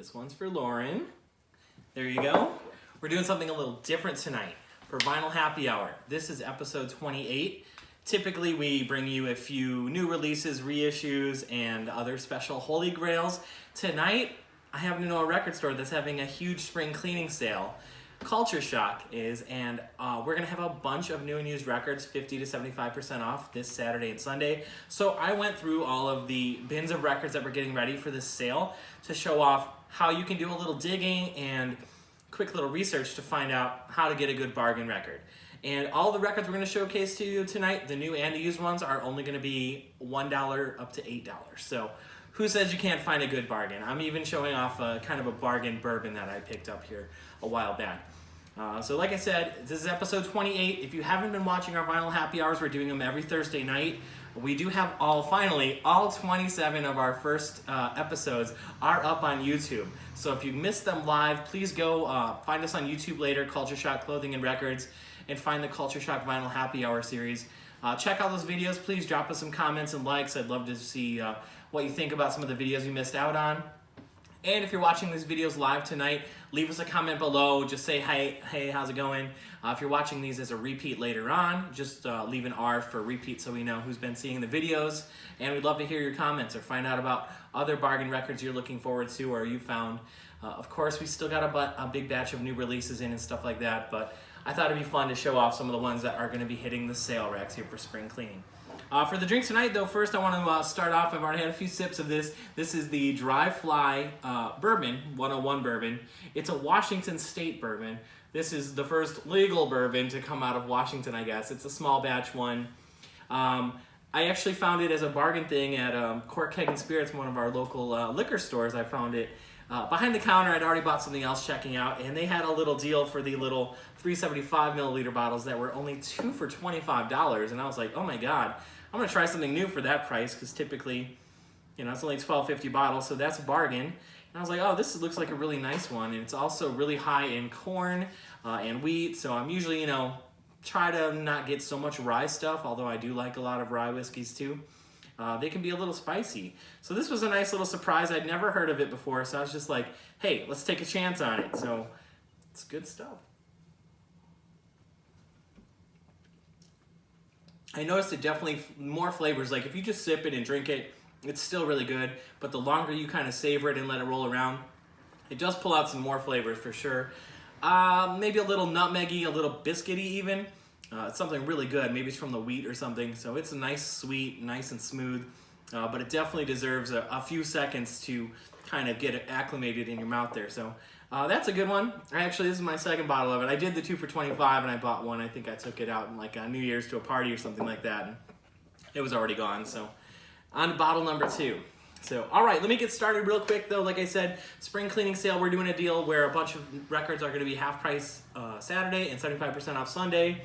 This one's for Lauren. There you go. We're doing something a little different tonight for Vinyl Happy Hour. This is episode 28. Typically, we bring you a few new releases, reissues, and other special holy grails. Tonight, I happen to know a record store that's having a huge spring cleaning sale. Culture Shock is, and we're gonna have a bunch of new and used records, 50 to 75% off this Saturday and Sunday. So I went through all of the bins of records that we're getting ready for this sale to show off how you can do a little digging and quick little research to find out how to get a good bargain record. And all the records we're going to showcase to you tonight, the new and the used ones, are only going to be $1 up to $8. So who says you can't find a good bargain? I'm even showing off a kind of a bargain bourbon that I picked up here a while back. So like I said, this is episode 28. If you haven't been watching our Vinyl Happy Hours, we're doing them every Thursday night. We do have finally, all 27 of our first episodes are up on YouTube. So if you missed them live, please go find us on YouTube later, Culture Shock Clothing and Records, and find the Culture Shock Vinyl Happy Hour series. Check out those videos. Please drop us some comments and likes. I'd love to see what you think about some of the videos you missed out on. And if you're watching these videos live tonight, leave us a comment below. Just say, hey, how's it going? If you're watching these as a repeat later on, just leave an R for repeat so we know who's been seeing the videos. And we'd love to hear your comments or find out about other bargain records you're looking forward to or you found. Of course, we still got a big batch of new releases in and stuff like that, but I thought it'd be fun to show off some of the ones that are going to be hitting the sale racks here for spring cleaning. For the drink tonight, though, first I want to start off. I've already had a few sips of this. This is the Dry Fly Bourbon, 101 Bourbon. It's a Washington State bourbon. This is the first legal bourbon to come out of Washington, I guess. It's a small batch one. I actually found it as a bargain thing at Cork Keg and Spirits, one of our local liquor stores. I found it behind the counter. I'd already bought something else checking out, and they had a little deal for the little 375 milliliter bottles that were only 2 for $25. And I was like, oh my God. I'm gonna try something new for that price because typically, you know, it's only $12.50 bottles, so that's a bargain. And I was like, oh, this looks like a really nice one, and it's also really high in corn and wheat. So I'm usually, you know, try to not get so much rye stuff, although I do like a lot of rye whiskeys too. They can be a little spicy. So this was a nice little surprise. I'd never heard of it before, so I was just like, hey, let's take a chance on it. So it's good stuff. I noticed it definitely more flavors. Like if you just sip it and drink it, it's still really good. But the longer you kind of savor it and let it roll around, it does pull out some more flavors for sure. Maybe a little nutmeggy, a little biscuity even. It's something really good. Maybe it's from the wheat or something. So it's a nice, sweet, nice and smooth. But it definitely deserves a few seconds to kind of get it acclimated in your mouth there. So that's a good one. Actually, this is my second bottle of it. I did the 2 for $25 and I bought one. I think I took it out in like New Year's to a party or something like that. And it was already gone. So on to bottle number 2. So, all right, let me get started real quick though. Like I said, spring cleaning sale, we're doing a deal where a bunch of records are going to be half price Saturday and 75% off Sunday.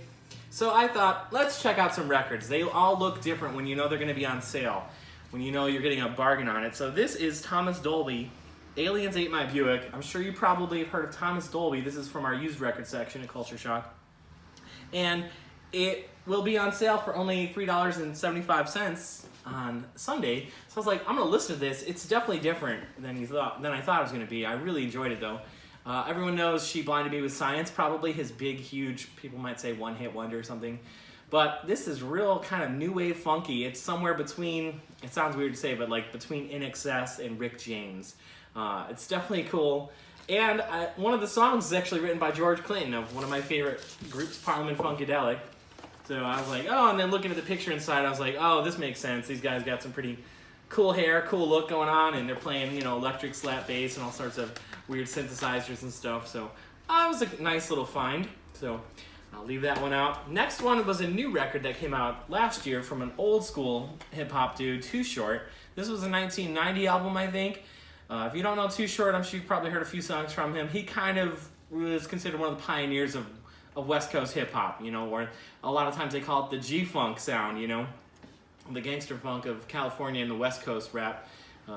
So I thought, let's check out some records. They all look different when you know they're going to be on sale, when you know you're getting a bargain on it. So this is Thomas Dolby, Aliens Ate My Buick. I'm sure you probably have heard of Thomas Dolby. This is from our used record section at Culture Shock. And it will be on sale for only $3.75 on Sunday. So I was like, I'm going to listen to this. It's definitely different than I thought it was going to be. I really enjoyed it though. Everyone knows She Blinded Me with Science, probably his big, huge, people might say one-hit wonder or something. But this is real kind of new wave funky. It's somewhere between, it sounds weird to say, but like between In Excess and Rick James. It's definitely cool. And one of the songs is actually written by George Clinton of one of my favorite groups, Parliament Funkadelic. So I was like, oh, and then looking at the picture inside, I was like, oh, this makes sense. These guys got some pretty cool hair, cool look going on, and they're playing, you know, electric slap bass and all sorts of weird synthesizers and stuff. So it was a nice little find. So I'll leave that one out. Next one was a new record that came out last year from an old school hip hop dude, Too Short. This was a 1990 album, I think. If you don't know Too Short, I'm sure you've probably heard a few songs from him. He kind of was considered one of the pioneers of West Coast hip hop, you know, where a lot of times they call it the G-Funk sound, you know, the gangster funk of California and the West Coast rap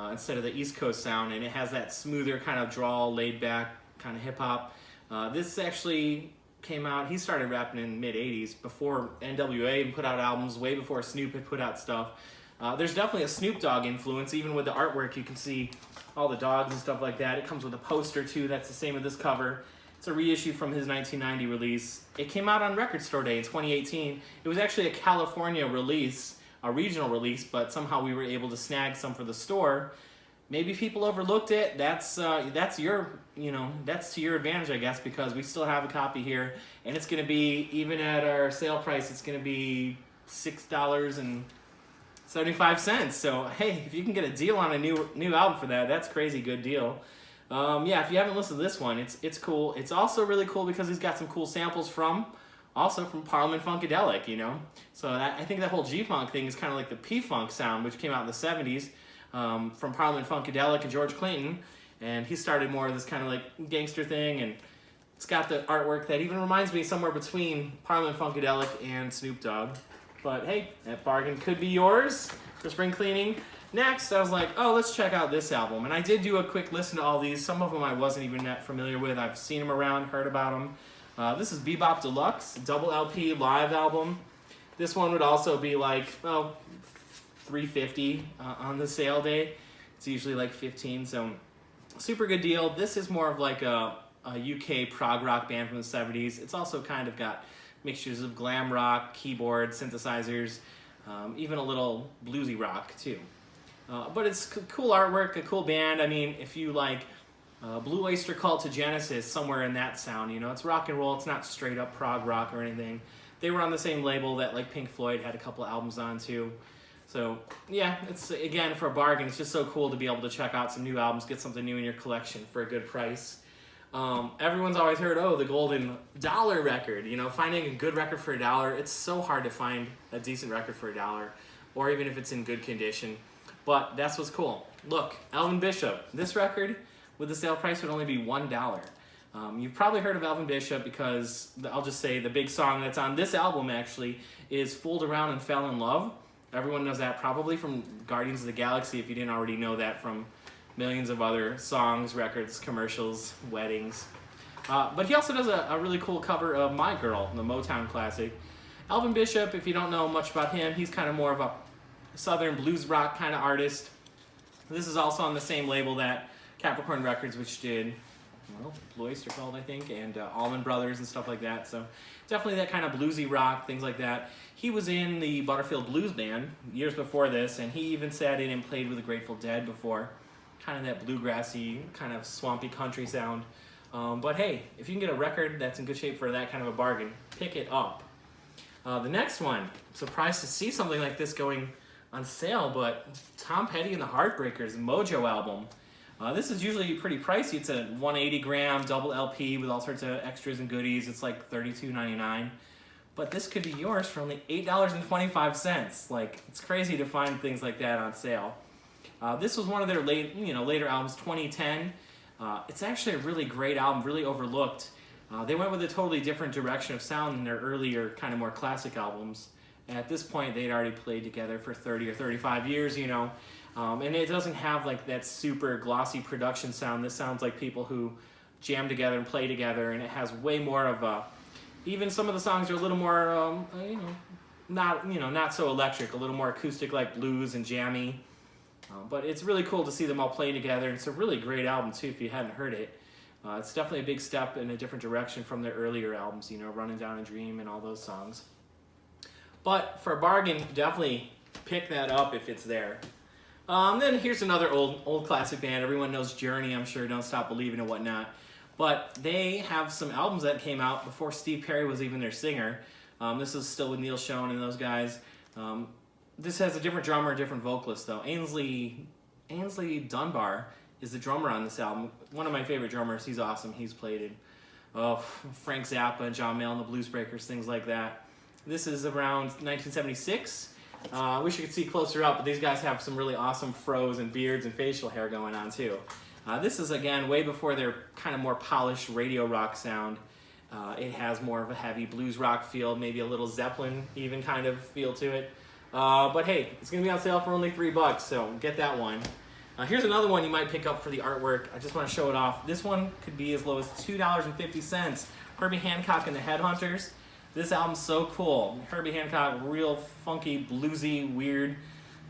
instead of the East Coast sound. And it has that smoother kind of drawl, laid back kind of hip hop. This actually came out, he started rapping in the mid-'80s before NWA even put out albums, way before Snoop had put out stuff. There's definitely a Snoop Dogg influence. Even with the artwork, you can see all the dogs and stuff like that. It comes with a poster too. That's the same with this cover. It's a reissue from his 1990 release. It came out on Record Store Day in 2018. It was actually a California release, a regional release, but somehow we were able to snag some for the store. Maybe people overlooked it. That's your, that's to your advantage, I guess, because we still have a copy here, and it's going to be, even at our sale price, it's going to be $6.75. So hey, if you can get a deal on a new album for that, that's crazy good deal. Yeah, if you haven't listened to this one, it's cool. It's also really cool because he's got some cool samples from Parliament Funkadelic, So I think that whole G-Funk thing is kind of like the P-Funk sound, which came out in the 70s from Parliament Funkadelic and George Clinton. And he started more of this kind of like gangster thing, and it's got the artwork that even reminds me somewhere between Parliament Funkadelic and Snoop Dogg. But hey, that bargain could be yours for spring cleaning. Next, I was like, oh, let's check out this album. And I did do a quick listen to all these. Some of them I wasn't even that familiar with. I've seen them around, heard about them. This is Bebop Deluxe, double LP live album. This one would also be like, $3.50 on the sale day. It's usually like $15, so super good deal. This is more of like a UK prog rock band from the 70s. It's also kind of got mixtures of glam rock, keyboard, synthesizers, even a little bluesy rock too. But it's cool artwork, a cool band. I mean, if you like Blue Oyster Cult to Genesis, somewhere in that sound, it's rock and roll. It's not straight up prog rock or anything. They were on the same label that like Pink Floyd had a couple of albums on too. So yeah, it's, again, for a bargain, it's just so cool to be able to check out some new albums, get something new in your collection for a good price. Everyone's always heard, the golden dollar record. Finding a good record for $1, it's so hard to find a decent record for $1, or even if it's in good condition. But that's what's cool. Look, Alvin Bishop. This record, with the sale price, would only be $1. You've probably heard of Alvin Bishop because, I'll just say, the big song that's on this album, actually, is Fooled Around and Fell in Love. Everyone knows that probably from Guardians of the Galaxy, if you didn't already know that from millions of other songs, records, commercials, weddings. But he also does a really cool cover of My Girl, the Motown classic. Alvin Bishop, if you don't know much about him, he's kind of more of a southern blues rock kind of artist. This is also on the same label that Capricorn Records, which did Blue Oyster Cult, I think, and Allman Brothers and stuff like that. So definitely that kind of bluesy rock, things like that. He was in the Butterfield Blues Band years before this, and he even sat in and played with the Grateful Dead before. Kind of that bluegrassy, kind of swampy country sound. But hey, if you can get a record that's in good shape for that kind of a bargain, pick it up. The next one, I'm surprised to see something like this going on sale, but Tom Petty and the Heartbreakers Mojo album. This is usually pretty pricey. It's a 180 gram double LP with all sorts of extras and goodies. It's like $32.99. But this could be yours for only $8.25. Like, it's crazy to find things like that on sale. This was one of their later albums, 2010. It's actually a really great album, really overlooked. They went with a totally different direction of sound than their earlier, kind of more classic albums. At this point, they'd already played together for 30 or 35 years, and it doesn't have like that super glossy production sound. This sounds like people who jam together and play together, and it has way more of a, even some of the songs are a little more, not so electric, a little more acoustic like blues and jammy. But it's really cool to see them all play together. It's a really great album too if you hadn't heard it. It's definitely a big step in a different direction from their earlier albums, Running Down a Dream and all those songs. But for a bargain, definitely pick that up if it's there. Then here's another old classic band. Everyone knows Journey, I'm sure, Don't Stop Believing and whatnot. But they have some albums that came out before Steve Perry was even their singer. This is still with Neil Schon and those guys. This has a different drummer, a different vocalist, though. Ainsley Dunbar is the drummer on this album. One of my favorite drummers. He's awesome. He's played in Frank Zappa and John Mayall and the Blues Breakers, things like that. This is around 1976. I wish you could see closer up, but these guys have some really awesome fros and beards and facial hair going on, too. This is, again, way before their kind of more polished radio rock sound. It has more of a heavy blues rock feel, maybe a little Zeppelin even kind of feel to it. But hey, it's going to be on sale for only $3, so get that one. Here's another one you might pick up for the artwork. I just want to show it off. This one could be as low as $2.50. Herbie Hancock and the Headhunters. This album's so cool. Herbie Hancock, real funky, bluesy, weird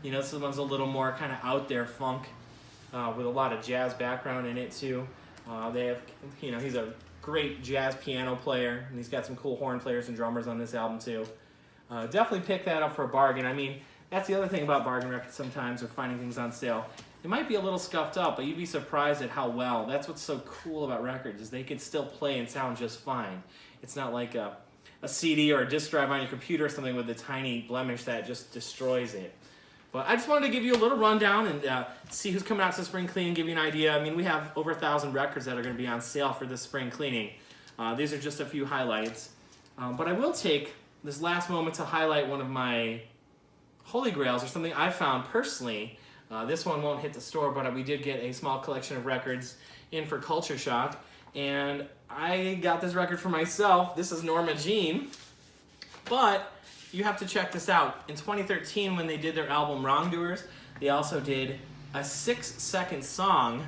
You know, this one's a little more kind of out there funk with a lot of jazz background in it too. They have, you know, he's a great jazz piano player, and he's got some cool horn players and drummers on this album too. Definitely pick that up for a bargain. I mean, that's the other thing about bargain records sometimes, or finding things on sale. It might be a little scuffed up, but you'd be surprised at how well. That's what's so cool about records, is they can still play and sound just fine. It's not like a CD or a disc drive on your computer or something with a tiny blemish that just destroys it. But I just wanted to give you a little rundown and see who's coming out to spring cleaning, give you an idea. I mean, we have over 1,000 records that are going to be on sale for this spring cleaning. These are just a few highlights. But I will take this last moment to highlight one of my holy grails, or something I found personally. This one won't hit the store, but we did get a small collection of records in for Culture Shock. And I got this record for myself. This is Norma Jean. But you have to check this out. In 2013, when they did their album Wrongdoers, they also did a 6-second song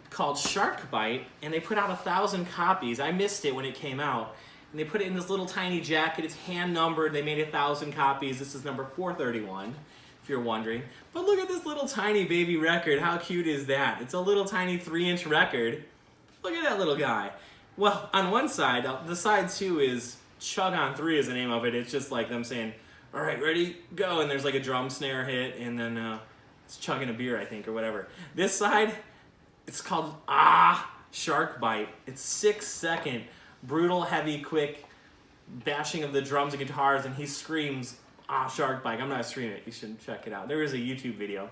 called Shark Bite, and they put out 1,000 copies. I missed it when it came out. And they put it in this little tiny jacket. It's hand numbered. They made 1,000 copies. This is number 431, if you're wondering. But look at this little tiny baby record. How cute is that? It's a little tiny 3-inch record. Look at that little guy. Well, on one side, the side 2 is Chug on 3 is the name of it. It's just like them saying, all right, ready, go. And there's like a drum snare hit, and then it's chugging a beer, I think, or whatever. This side, it's called Ahhh, Shark Bite. It's 6-second, brutal, heavy, quick bashing of the drums and guitars, and he screams, Ahhh, Shark Bite. I'm not streaming it. You should check it out. There is a YouTube video.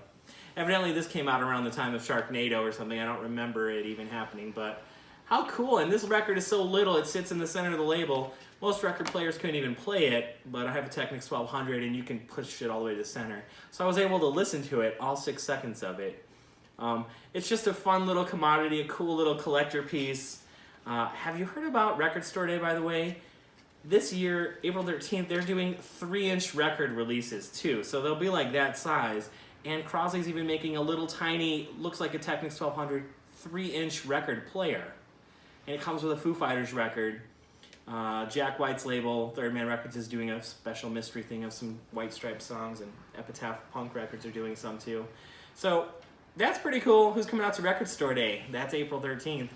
Evidently, this came out around the time of Sharknado or something. I don't remember it even happening, but how cool. And this record is so little, it sits in the center of the label. Most record players couldn't even play it, but I have a Technics 1200 and you can push it all the way to the center. So I was able to listen to it, all 6 seconds of it. It's just a fun little commodity, a cool little collector piece. Have you heard about Record Store Day, by the way? This year, April 13th, they're doing 3-inch record releases too. So they'll be like that size. And Crosley's even making a little tiny, looks like a Technics 1200, 3-inch record player. And it comes with a Foo Fighters record. Jack White's label, Third Man Records, is doing a special mystery thing of some White Stripes songs, and Epitaph Punk Records are doing some too. So that's pretty cool. Who's coming out to Record Store Day? That's April 13th.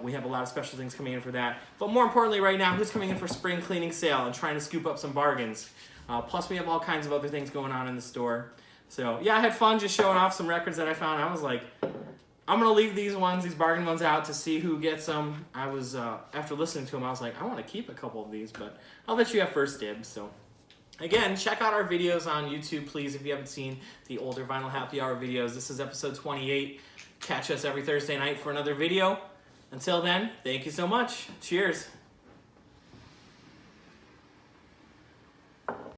We have a lot of special things coming in for that. But more importantly right now, who's coming in for spring cleaning sale and trying to scoop up some bargains? Plus we have all kinds of other things going on in the store. So yeah, I had fun just showing off some records that I found. I was like, I'm going to leave these bargain ones out to see who gets them. I was, after listening to them, I was like, I want to keep a couple of these, but I'll let you have first dibs. So again, check out our videos on YouTube, please, if you haven't seen the older Vinyl Happy Hour videos. This is episode 28. Catch us every Thursday night for another video. Until then, thank you so much. Cheers.